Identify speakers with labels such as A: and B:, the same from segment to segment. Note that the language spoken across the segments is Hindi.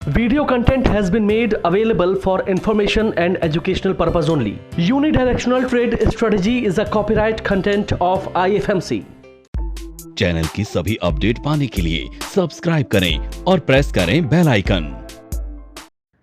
A: Video content has been made available for information and educational purpose only. Unidirectional trade strategy is a copyright content of IFMC.
B: Channel की सभी अपडेट पाने के लिए सब्सक्राइब करें और प्रेस करें bell icon.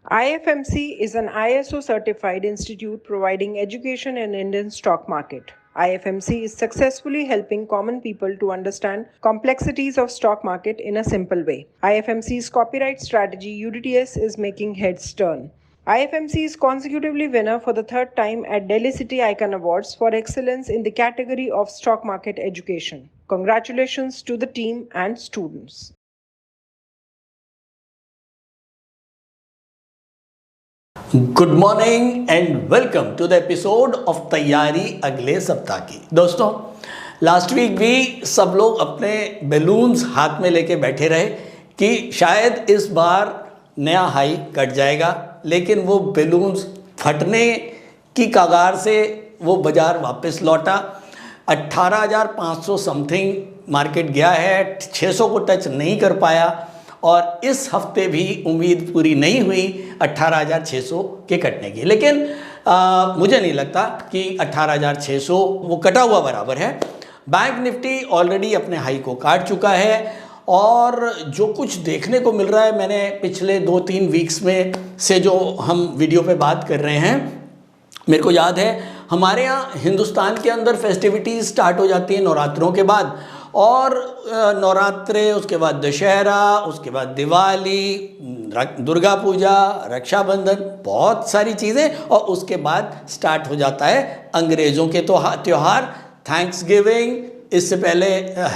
C: IFMC is an ISO certified institute providing education in Indian stock market. IFMC is successfully helping common people to understand complexities of stock market in a simple way. IFMC's copyright strategy UDTS is making heads turn. IFMC is consecutively winner for the third time at Delhi City Icon Awards for excellence in the category of stock market education. Congratulations to the team and students.
D: Good morning and welcome to the episode of तैयारी अगले सप्ताह की। दोस्तों, लास्ट वीक भी सब लोग अपने बैलून्स हाथ में लेके बैठे रहे कि शायद इस बार नया हाई कट जाएगा, लेकिन वो बैलून्स फटने की कगार से वो बाज़ार वापस लौटा। 18,500 समथिंग मार्केट गया है, 600 को टच नहीं कर पाया और इस हफ्ते भी उम्मीद पूरी नहीं हुई 18,600 के कटने की। लेकिन मुझे नहीं लगता कि 18,600 वो कटा हुआ बराबर है। बैंक निफ्टी ऑलरेडी अपने हाई को काट चुका है और जो कुछ देखने को मिल रहा है, मैंने पिछले 2-3 वीक्स में से जो हम वीडियो पे बात कर रहे हैं, मेरे को याद है हमारे यहाँ हिंदुस्तान के अंदर फेस्टिविटीज़ स्टार्ट हो जाती हैं नवरात्रों के बाद, और नवरात्रे, उसके बाद दशहरा, उसके बाद दिवाली, दुर्गा पूजा, रक्षाबंधन, बहुत सारी चीज़ें, और उसके बाद स्टार्ट हो जाता है अंग्रेज़ों के त्यौहार, थैंक्स गिविंग, इससे पहले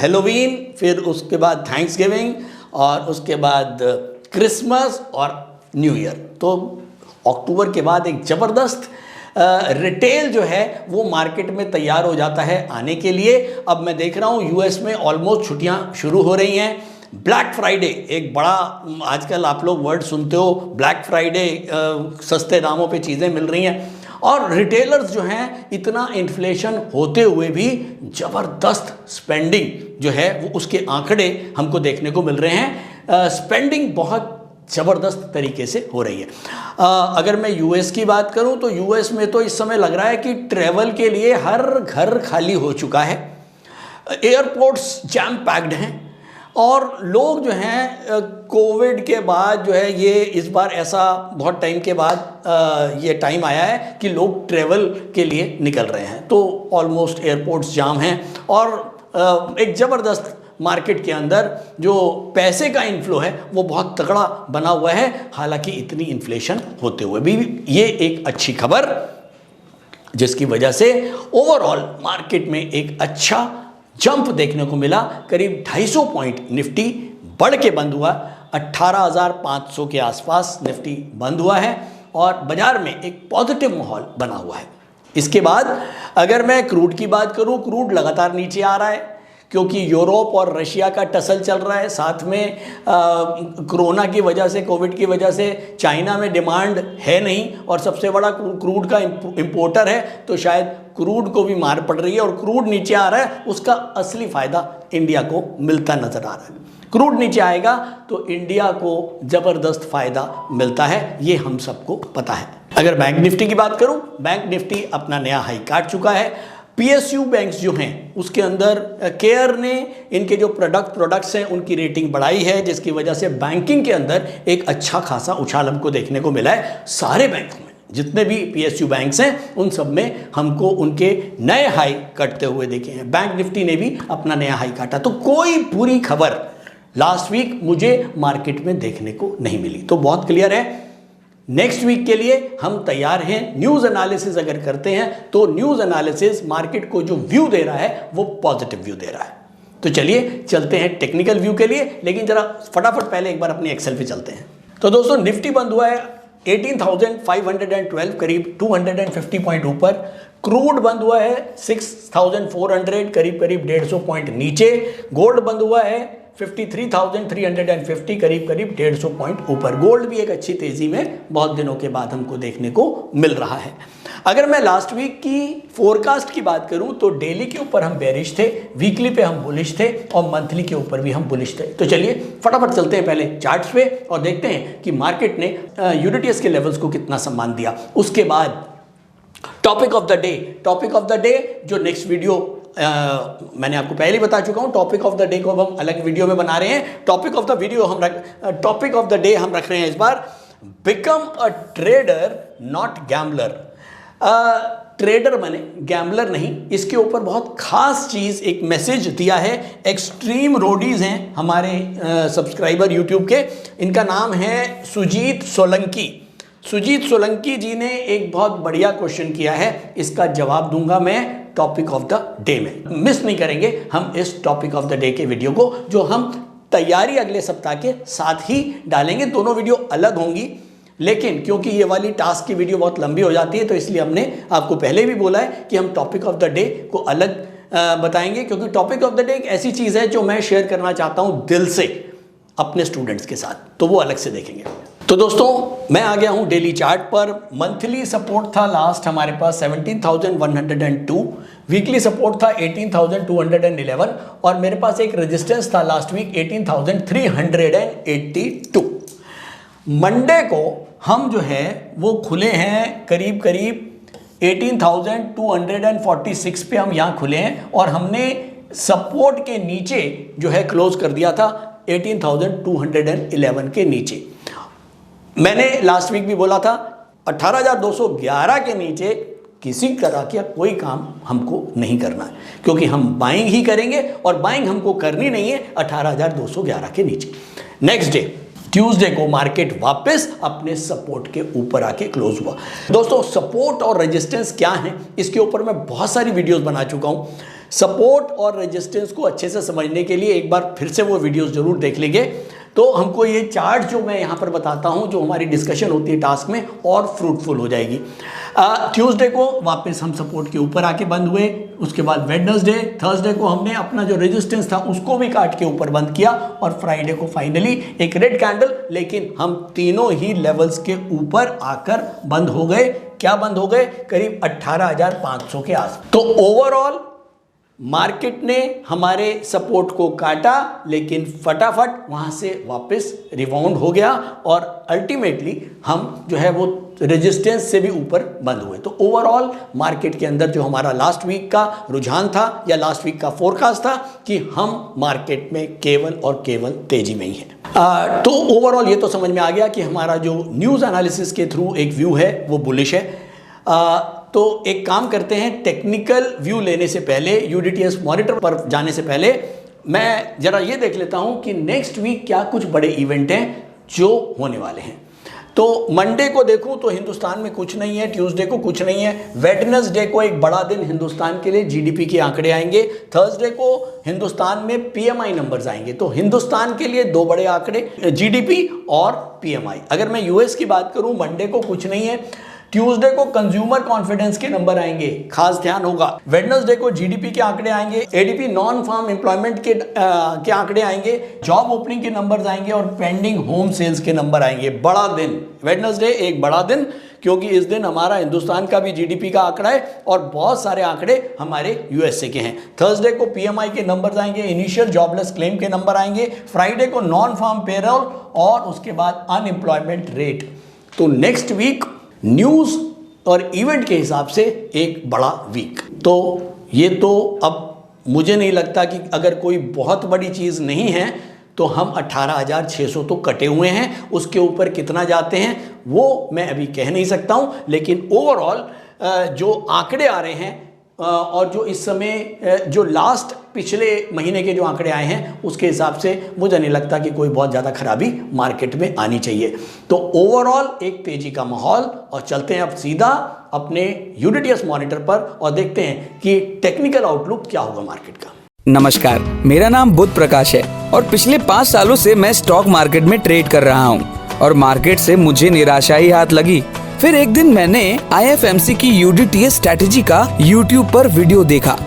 D: हेलोवीन, फिर उसके बाद थैंक्स गिविंग और उसके बाद क्रिसमस और न्यू ईयर। तो अक्टूबर के बाद एक ज़बरदस्त रिटेल जो है वो मार्केट में तैयार हो जाता है आने के लिए। अब मैं देख रहा हूँ यूएस में ऑलमोस्ट छुट्टियाँ शुरू हो रही हैं। ब्लैक फ्राइडे एक बड़ा, आजकल आप लोग वर्ड सुनते हो, ब्लैक फ्राइडे, सस्ते दामों पे चीज़ें मिल रही हैं और रिटेलर्स जो हैं, इतना इन्फ्लेशन होते हुए भी ज़बरदस्त स्पेंडिंग जो है वो उसके आंकड़े हमको देखने को मिल रहे हैं। स्पेंडिंग बहुत ज़बरदस्त तरीके से हो रही है। अगर मैं यूएस की बात करूं तो यूएस में तो इस समय लग रहा है कि ट्रैवल के लिए हर घर खाली हो चुका है, एयरपोर्ट्स जैम पैक्ड हैं और लोग जो हैं कोविड के बाद जो है, ये इस बार ऐसा बहुत टाइम के बाद ये टाइम आया है कि लोग ट्रैवल के लिए निकल रहे हैं। तो ऑलमोस्ट एयरपोर्ट्स जाम हैं और एक ज़बरदस्त मार्केट के अंदर जो पैसे का इन्फ्लो है वो बहुत तगड़ा बना हुआ है। हालांकि इतनी इन्फ्लेशन होते हुए भी ये एक अच्छी खबर, जिसकी वजह से ओवरऑल मार्केट में एक अच्छा जंप देखने को मिला। करीब 250 पॉइंट निफ्टी बढ़ के बंद हुआ, 18,500 के आसपास निफ्टी बंद हुआ है और बाजार में एक पॉजिटिव माहौल बना हुआ है। इसके बाद अगर मैं क्रूड की बात करूं, क्रूड लगातार नीचे आ रहा है क्योंकि यूरोप और रशिया का टसल चल रहा है। साथ में कोरोना की वजह से, कोविड की वजह से चाइना में डिमांड है नहीं और सबसे बड़ा क्रूड का इंपोर्टर है, तो शायद क्रूड को भी मार पड़ रही है और क्रूड नीचे आ रहा है। उसका असली फ़ायदा इंडिया को मिलता नज़र आ रहा है। क्रूड नीचे आएगा तो इंडिया को ज़बरदस्त फ़ायदा मिलता है, ये हम सबको पता है। अगर बैंक निफ्टी की बात करूँ, बैंक निफ्टी अपना नया हाई काट चुका है। पीएसयू बैंक्स जो हैं उसके अंदर केयर ने इनके जो प्रोडक्ट्स हैं उनकी रेटिंग बढ़ाई है, जिसकी वजह से बैंकिंग के अंदर एक अच्छा खासा उछाल हमको देखने को मिला है। सारे बैंकों में जितने भी पीएसयू बैंक्स हैं उन सब में हमको उनके नए हाई कटते हुए देखे हैं। बैंक निफ्टी ने भी अपना नया हाई काटा। तो कोई बुरी खबर लास्ट वीक मुझे मार्केट में देखने को नहीं मिली, तो बहुत क्लियर है नेक्स्ट वीक के लिए हम तैयार हैं। न्यूज़ एनालिसिस अगर करते हैं तो न्यूज़ एनालिसिस मार्केट को जो व्यू दे रहा है वो पॉजिटिव व्यू दे रहा है। तो चलिए चलते हैं टेक्निकल व्यू के लिए, लेकिन जरा फटाफट पहले एक बार अपनी एक्सेल पे चलते हैं। तो दोस्तों, निफ्टी बंद हुआ है 18,512, करीब 250 पॉइंट ऊपर। क्रूड बंद हुआ है 6,400, करीब 150 पॉइंट नीचे। गोल्ड बंद हुआ है 53,350 करीब 150 पॉइंट ऊपर। गोल्ड भी एक अच्छी तेजी में बहुत दिनों के बाद हमको देखने को मिल रहा है। अगर मैं लास्ट वीक की फोरकास्ट की बात करूं तो डेली के ऊपर हम बेरिश थे, वीकली पे हम बुलिश थे और मंथली के ऊपर भी हम बुलिश थे। तो चलिए फटाफट चलते हैं पहले चार्ट्स पे और देखते हैं कि मार्केट ने यूनिटीएस के लेवल्स को कितना सम्मान दिया। उसके बाद टॉपिक ऑफ द डे जो नेक्स्ट वीडियो मैंने आपको पहले बता चुका हूं, टॉपिक ऑफ द डे को अब हम अलग वीडियो में बना रहे हैं। टॉपिक ऑफ द डे हम रख रहे हैं इस बार, become a trader not gambler. Trader बने, गैम्बलर नहीं। इसके ऊपर बहुत खास चीज, एक मैसेज दिया है। एक्सट्रीम रोडीज हैं हमारे सब्सक्राइबर यूट्यूब के, इनका नाम है सुजीत सोलंकी जी ने एक बहुत बढ़िया क्वेश्चन किया है, इसका जवाब दूंगा मैं टॉपिक ऑफ द डे में। मिस नहीं करेंगे हम इस टॉपिक ऑफ द डे के वीडियो को, जो हम तैयारी अगले सप्ताह के साथ ही डालेंगे। दोनों वीडियो अलग होंगी, लेकिन क्योंकि ये वाली टास्क की वीडियो बहुत लंबी हो जाती है तो इसलिए हमने आपको पहले भी बोला है कि हम टॉपिक ऑफ द डे को अलग बताएंगे, क्योंकि टॉपिक ऑफ द डे एक ऐसी चीज़ है जो मैं शेयर करना चाहता हूँ दिल से अपने स्टूडेंट्स के साथ, तो वो अलग से देखेंगे। तो दोस्तों मैं आ गया हूँ डेली चार्ट पर। मंथली सपोर्ट था लास्ट हमारे पास 17,102, वीकली सपोर्ट था 18,211 और मेरे पास एक रेजिस्टेंस था लास्ट वीक 18,382। मंडे को हम जो है वो खुले हैं करीब 18,246 पे हम यहाँ खुले हैं और हमने सपोर्ट के नीचे जो है क्लोज कर दिया था 18,211 के नीचे। मैंने लास्ट वीक भी बोला था 18,211 के नीचे किसी तरह का कोई काम हमको नहीं करना है, क्योंकि हम बाइंग ही करेंगे और बाइंग हमको करनी नहीं है 18,211 के नीचे। नेक्स्ट डे ट्यूसडे को मार्केट वापस अपने सपोर्ट के ऊपर आके क्लोज हुआ। दोस्तों सपोर्ट और रेजिस्टेंस क्या है, इसके ऊपर मैं बहुत सारी वीडियोस बना चुका हूं। सपोर्ट और रेजिस्टेंस को अच्छे से समझने के लिए एक बार फिर से वो वीडियोस जरूर देख लीजिए, तो हमको ये चार्ट जो मैं यहाँ पर बताता हूँ, जो हमारी डिस्कशन होती है टास्क में, और फ्रूटफुल हो जाएगी। ट्यूसडे को वापस हम सपोर्ट के ऊपर आके बंद हुए। उसके बाद वेडनेसडे, थर्सडे को हमने अपना जो रेजिस्टेंस था उसको भी काट के ऊपर बंद किया और फ्राइडे को फाइनली एक रेड कैंडल, लेकिन हम तीनों ही लेवल्स के ऊपर आकर बंद हो गए। क्या बंद हो गए? करीब 18,500 के आस। तो ओवरऑल मार्केट ने हमारे सपोर्ट को काटा, लेकिन फटाफट वहां से वापस रिबाउंड हो गया और अल्टीमेटली हम जो है वो रेजिस्टेंस से भी ऊपर बंद हुए। तो ओवरऑल मार्केट के अंदर जो हमारा लास्ट वीक का रुझान था या लास्ट वीक का फोरकास्ट था कि हम मार्केट में केवल और केवल तेजी में ही हैं। तो ओवरऑल ये तो समझ में आ गया कि हमारा जो न्यूज़ एनालिसिस के थ्रू एक व्यू है वो बुलिश है। तो एक काम करते हैं, टेक्निकल व्यू लेने से पहले, यूडीटीएस मॉनिटर पर जाने से पहले मैं जरा ये देख लेता हूं कि नेक्स्ट वीक क्या कुछ बड़े इवेंट हैं जो होने वाले हैं। तो मंडे को देखूं तो हिंदुस्तान में कुछ नहीं है, ट्यूसडे को कुछ नहीं है, वेडनेसडे को एक बड़ा दिन हिंदुस्तान के लिए, जीडीपी के आंकड़े आएंगे, थर्सडे को हिंदुस्तान में पीएमआई नंबर्स आएंगे। तो हिंदुस्तान के लिए दो बड़े आंकड़े, जीडीपी और पीएमआई। अगर मैं यूएस की बात करूं, मंडे को कुछ नहीं है, ट्यूसडे को कंज्यूमर कॉन्फिडेंस के नंबर आएंगे, खास ध्यान होगा। वेडनेसडे को जीडीपी के आंकड़े आएंगे, एडीपी नॉन फार्म एम्प्लॉयमेंट के आंकड़े आएंगे, जॉब ओपनिंग के नंबर्स आएंगे और पेंडिंग होम सेल्स के नंबर आएंगे। बड़ा दिन, वेडनेसडे एक बड़ा दिन, क्योंकि इस दिन हमारा हिंदुस्तान का भी जीडीपी का आंकड़ा है और बहुत सारे आंकड़े हमारे यूएसए के हैं। थर्सडे को पीएमआई के नंबर्स आएंगे, इनिशियल जॉबलेस क्लेम के नंबर आएंगे, फ्राइडे को नॉन फार्म पेरोल और उसके बाद अनएम्प्लॉयमेंट रेट। तो नेक्स्ट वीक न्यूज़ और इवेंट के हिसाब से एक बड़ा वीक। तो ये तो अब मुझे नहीं लगता कि अगर कोई बहुत बड़ी चीज़ नहीं है तो हम 18,600 तो कटे हुए हैं, उसके ऊपर कितना जाते हैं वो मैं अभी कह नहीं सकता हूँ। लेकिन ओवरऑल जो आंकड़े आ रहे हैं और जो इस समय जो लास्ट पिछले महीने के जो आंकड़े आए हैं उसके हिसाब से मुझे नहीं लगता कि कोई बहुत ज़्यादा खराबी मार्केट में आनी चाहिए। तो ओवरऑल एक तेजी का माहौल। और चलते हैं अब सीधा अपने यूडीटीएस मॉनिटर पर और देखते हैं कि टेक्निकल आउटलुक क्या होगा मार्केट का।
E: नमस्कार, मेरा नाम बुध प्रकाश है और पिछले 5 सालों से मैं स्टॉक मार्केट में ट्रेड कर रहा हूँ और मार्केट से मुझे निराशा ही हाथ लगी। फिर एक दिन मैंने IFMC की UDTS स्ट्रैटेजी का YouTube पर वीडियो देखा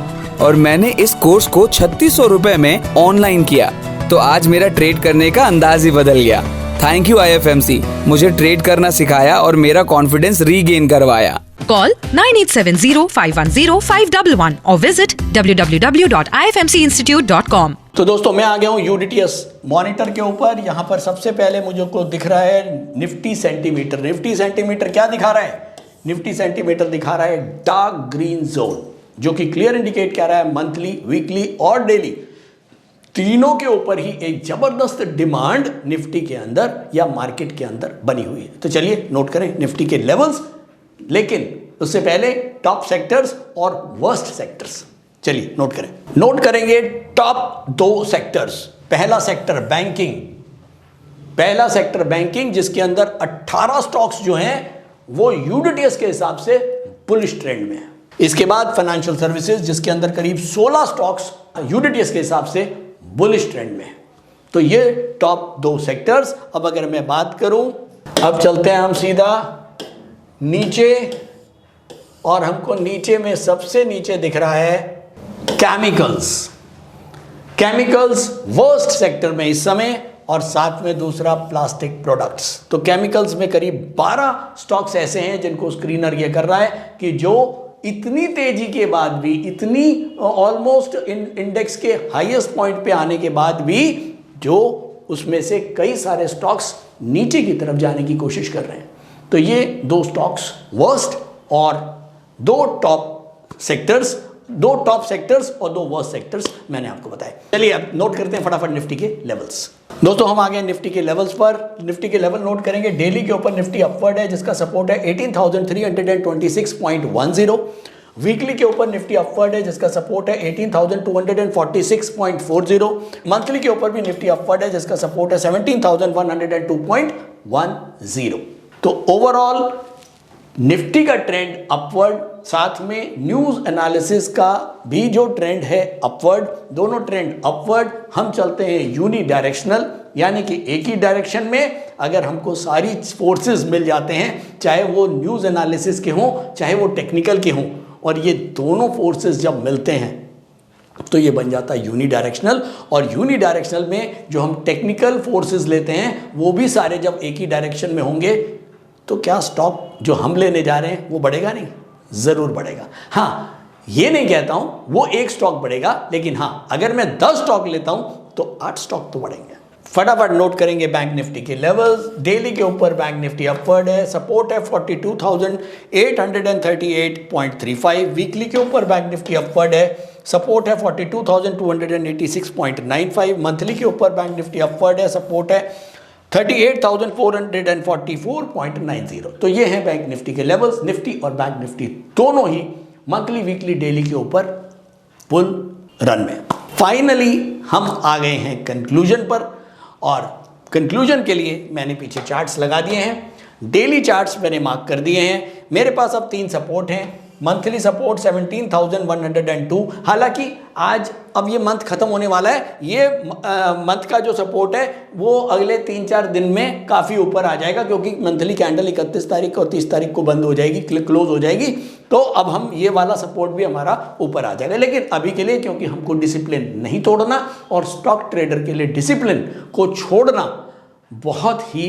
E: और मैंने इस कोर्स को 3600 रुपए में ऑनलाइन किया। तो आज मेरा ट्रेड करने का अंदाज ही बदल गया। थैंक यू IFMC, मुझे ट्रेड करना सिखाया और मेरा कॉन्फिडेंस रीगेन करवाया।
F: Call 9870510511 or visit www.ifmcinstitute.com।
D: तो दोस्तों मैं आ गया हूँ UDTS मॉनिटर के ऊपर। यहाँ पर सबसे पहले मुझे को दिख रहा है निफ्टी सेंटीमीटर। निफ्टी सेंटीमीटर क्या दिखा रहा है? निफ्टी सेंटीमीटर दिखा रहा है डार्क ग्रीन जोन, जो कि क्लियर इंडिकेट कर रहा है मंथली, वीकली और डेली तीनों के ऊपर ही एक जबरदस्त डिमांड निफ्टी के अंदर या मार्केट के अंदर बनी हुई है। तो चलिए नोट करें निफ्टी के लेवल्स, लेकिन उससे पहले टॉप सेक्टर्स और वर्स्ट सेक्टर्स। चलिए नोट करें। नोट करेंगे टॉप 2 सेक्टर्स। पहला सेक्टर बैंकिंग, पहला सेक्टर बैंकिंग जिसके अंदर 18 स्टॉक्स जो हैं वो यूडीटीएस के हिसाब से बुलिश ट्रेंड में है। इसके बाद फाइनेंशियल सर्विसेज जिसके अंदर करीब 16 स्टॉक्स यूडीटीएस के हिसाब से बुलिश ट्रेंड में है। तो ये टॉप 2 सेक्टर्स। अब अगर मैं बात करूं, अब चलते हैं हम सीधा नीचे, और हमको नीचे में सबसे नीचे दिख रहा है केमिकल्स। केमिकल्स वर्स्ट सेक्टर में इस समय, और साथ में दूसरा प्लास्टिक प्रोडक्ट्स। तो केमिकल्स में करीब 12 स्टॉक्स ऐसे हैं जिनको स्क्रीनर ये कर रहा है कि जो इतनी तेजी के बाद भी, इतनी ऑलमोस्ट इंडेक्स के हाईएस्ट पॉइंट पे आने के बाद भी, जो उसमें से कई सारे स्टॉक्स नीचे की तरफ जाने की कोशिश कर रहे हैं। तो ये 2 स्टॉक्स वर्स्ट और 2 टॉप सेक्टर्स और 2 वर्स्ट सेक्टर्स मैंने आपको बताया। चलिए अब नोट करते हैं फटाफट निफ्टी के लेवल्स। दोस्तों हम आ गए निफ्टी के लेवल्स पर। निफ्टी के लेवल नोट करेंगे। डेली के ऊपर निफ्टी अपवर्ड है जिसका सपोर्ट है 18,326.10। वीकली के ऊपर निफ्टी अपवर्ड है जिसका सपोर्ट है 18,246.40। मंथली के ऊपर भी निफ्टी अपवर्ड है जिसका सपोर्ट है 17,102.10। तो ओवरऑल निफ्टी का ट्रेंड अपवर्ड, साथ में न्यूज एनालिसिस का भी जो ट्रेंड है अपवर्ड, दोनों ट्रेंड अपवर्ड। हम चलते हैं यूनी डायरेक्शनल, यानी कि एक ही डायरेक्शन में। अगर हमको सारी फोर्सेस मिल जाते हैं, चाहे वो न्यूज एनालिसिस के हों चाहे वो टेक्निकल के हों, और ये दोनों फोर्सेस जब मिलते हैं तो ये बन जाता है यूनी डायरेक्शनल। और यूनी डायरेक्शनल में जो हम टेक्निकल फोर्सेस लेते हैं वो भी सारे जब एक ही डायरेक्शन में होंगे, तो क्या स्टॉक जो हम लेने जा रहे हैं वो बढ़ेगा? नहीं, जरूर बढ़ेगा। हाँ, ये नहीं कहता हूं वो एक स्टॉक बढ़ेगा, लेकिन हाँ अगर मैं 10 स्टॉक लेता हूं तो 8 स्टॉक तो बढ़ेंगे। फटाफट नोट करेंगे बैंक निफ्टी के लेवल्स। डेली के ऊपर बैंक निफ्टी अपवर्ड है, सपोर्ट है 42,838.35। वीकली के ऊपर बैंक निफ्टी अपवर्ड है, सपोर्ट है 42,286.95। मंथली के ऊपर बैंक निफ्टी अपवर्ड है, सपोर्ट है 38,444.90। तो ये हैं बैंक निफ्टी के लेवल्स। निफ्टी और बैंक निफ्टी दोनों ही मंथली, वीकली, डेली के ऊपर बुल रन में। फाइनली हम आ गए हैं कंक्लूजन पर, और कंक्लूजन के लिए मैंने पीछे चार्ट्स लगा दिए हैं। डेली चार्ट्स मैंने मार्क कर दिए हैं। मेरे पास अब 3 सपोर्ट हैं। Monthly support 17,102। हालांकि आज अब ये मंथ खत्म होने वाला है, ये मंथ का जो सपोर्ट है वो अगले 3-4 दिन में काफ़ी ऊपर आ जाएगा, क्योंकि मंथली कैंडल 31 तारीख और 30 तारीख को बंद हो जाएगी, क्लोज हो जाएगी। तो अब हम ये वाला सपोर्ट भी हमारा ऊपर आ जाएगा। लेकिन अभी के लिए, क्योंकि हमको डिसिप्लिन नहीं तोड़ना, और स्टॉक ट्रेडर के लिए डिसिप्लिन को छोड़ना बहुत ही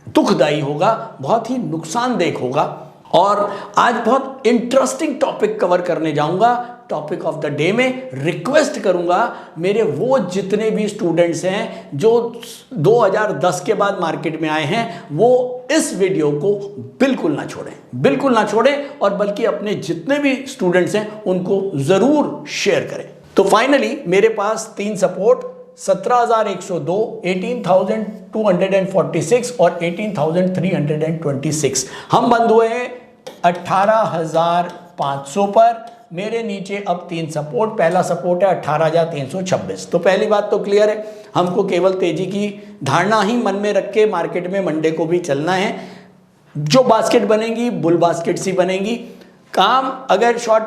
D: दुखदायी होगा, बहुत ही नुकसानदेह होगा। और आज बहुत इंटरेस्टिंग टॉपिक कवर करने जाऊंगा। टॉपिक ऑफ द डे में रिक्वेस्ट करूंगा मेरे वो जितने भी स्टूडेंट्स हैं जो 2010 के बाद मार्केट में आए हैं, वो इस वीडियो को बिल्कुल ना छोड़ें, बिल्कुल ना छोड़ें, और बल्कि अपने जितने भी स्टूडेंट्स हैं उनको जरूर शेयर करें। तो फाइनली मेरे पास 3 सपोर्ट 17,102, 18,246 और 18,326। हम बंद हुए हैं 18,500 पर। मेरे नीचे अब 3 सपोर्ट। पहला सपोर्ट है 18,326। तो पहली बात तो क्लियर है, हमको केवल तेजी की धारणा ही मन में रख के मार्केट में मंडे को भी चलना है। जो बास्केट बनेंगी बुल बास्केट सी बनेंगी। काम अगर शॉर्ट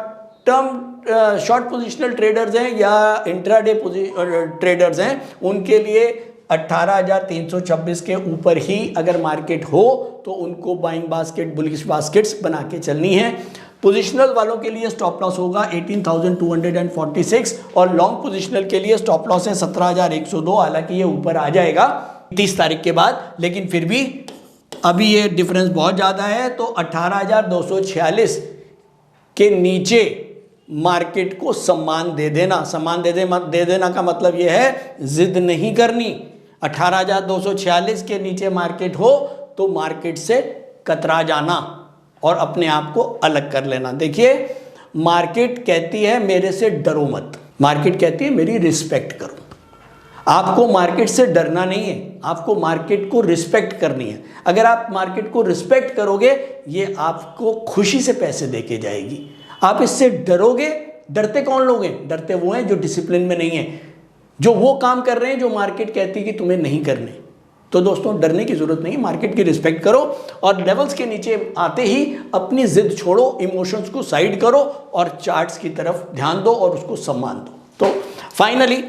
D: पोजिशनल ट्रेडर्स हैं या इंट्राडे ट्रेडर्स हैं, उनके लिए 18,326 के ऊपर ही अगर मार्केट हो तो उनको बाइंग बास्केट, बुलिश बास्केट्स बना के चलनी है। पोजिशनल वालों के लिए स्टॉप लॉस होगा 18,246 और लॉन्ग पोजिशनल के लिए स्टॉप लॉस है 17,102। हालांकि ये ऊपर आ जाएगा 30 तारीख के बाद, लेकिन फिर भी अभी ये डिफरेंस बहुत ज़्यादा है। तो 18,246 के नीचे मार्केट को सम्मान दे देना। सम्मान दे देना का मतलब ये है जिद नहीं करनी। 18,246 के नीचे मार्केट हो तो मार्केट से कतरा जाना और अपने आप को अलग कर लेना। देखिए, मार्केट कहती है मेरे से डरो मत, मार्केट कहती है मेरी रिस्पेक्ट करो। आपको मार्केट से डरना नहीं है, आपको मार्केट को रिस्पेक्ट करनी है। अगर आप मार्केट को रिस्पेक्ट करोगे, ये आपको खुशी से पैसे देके जाएगी। आप इससे डरोगे, डरते कौन लोग हैं? डरते वो हैं जो डिसिप्लिन में नहीं है, जो वो काम कर रहे हैं जो मार्केट कहती है कि तुम्हें नहीं करने। तो दोस्तों, डरने की जरूरत नहीं है, मार्केट की रिस्पेक्ट करो और लेवल्स के नीचे आते ही अपनी जिद छोड़ो, इमोशंस को साइड करो और चार्ट्स की तरफ ध्यान दो और उसको सम्मान दो। तो फाइनली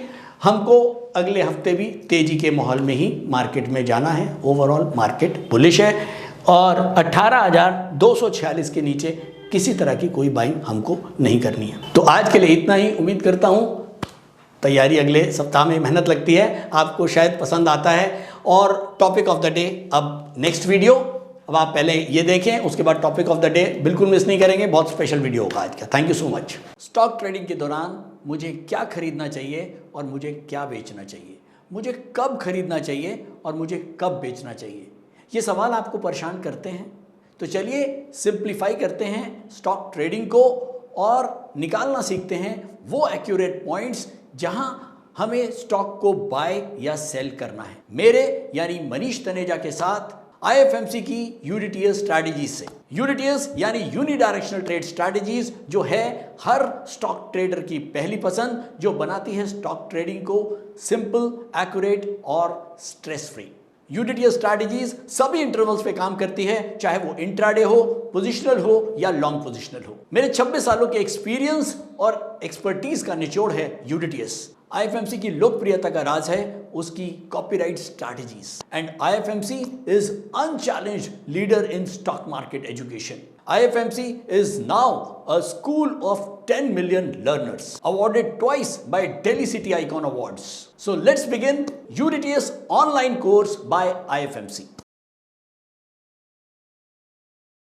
D: हमको अगले हफ्ते भी तेजी के माहौल में ही मार्केट में जाना है। ओवरऑल मार्केट बुलिश है और 18,246 के नीचे किसी तरह की कोई बाइंग हमको नहीं करनी है। तो आज के लिए इतना ही। उम्मीद करता हूँ तैयारी अगले सप्ताह में मेहनत लगती है, आपको शायद पसंद आता है। और टॉपिक ऑफ द डे, अब नेक्स्ट वीडियो, अब आप पहले ये देखें, उसके बाद टॉपिक ऑफ द डे बिल्कुल मिस नहीं करेंगे, बहुत स्पेशल वीडियो होगा आज का। Thank you so much. Stock trading के दौरान मुझे क्या खरीदना चाहिए और मुझे क्या बेचना चाहिए, मुझे कब खरीदना चाहिए और मुझे कब बेचना चाहिए, ये सवाल आपको परेशान करते हैं। तो चलिए सिंप्लीफाई करते हैं स्टॉक ट्रेडिंग को और निकालना सीखते हैं वो एक्यूरेट पॉइंट्स जहां हमें स्टॉक को बाय या सेल करना है। मेरे यानी मनीष तनेजा के साथ IFMC की यूडीटीएस स्ट्रैटेजीज से। यूडीटीएस यानी यूनिडायरेक्शनल ट्रेड स्ट्रैटेजीज, जो है हर स्टॉक ट्रेडर की पहली पसंद, जो बनाती है स्टॉक ट्रेडिंग को सिंपल, एक्यूरेट और स्ट्रेस फ्री। यूडीटीएस स्ट्रैटेजीज सभी इंटरवल्स पे काम करती है, चाहे वो इंट्राडे हो, पोजिशनल हो या लॉन्ग पोजिशनल हो। मेरे 26 सालों के एक्सपीरियंस और एक्सपर्टीज का निचोड़ है यूडीटीएस। IFMC की लोकप्रियता का राज है उसकी copyright strategies and IFMC is unchallenged leader in stock market education. IFMC is now a school of 10 million learners, awarded twice by Delhi City Icon Awards. So let's begin UDTS online course by IFMC.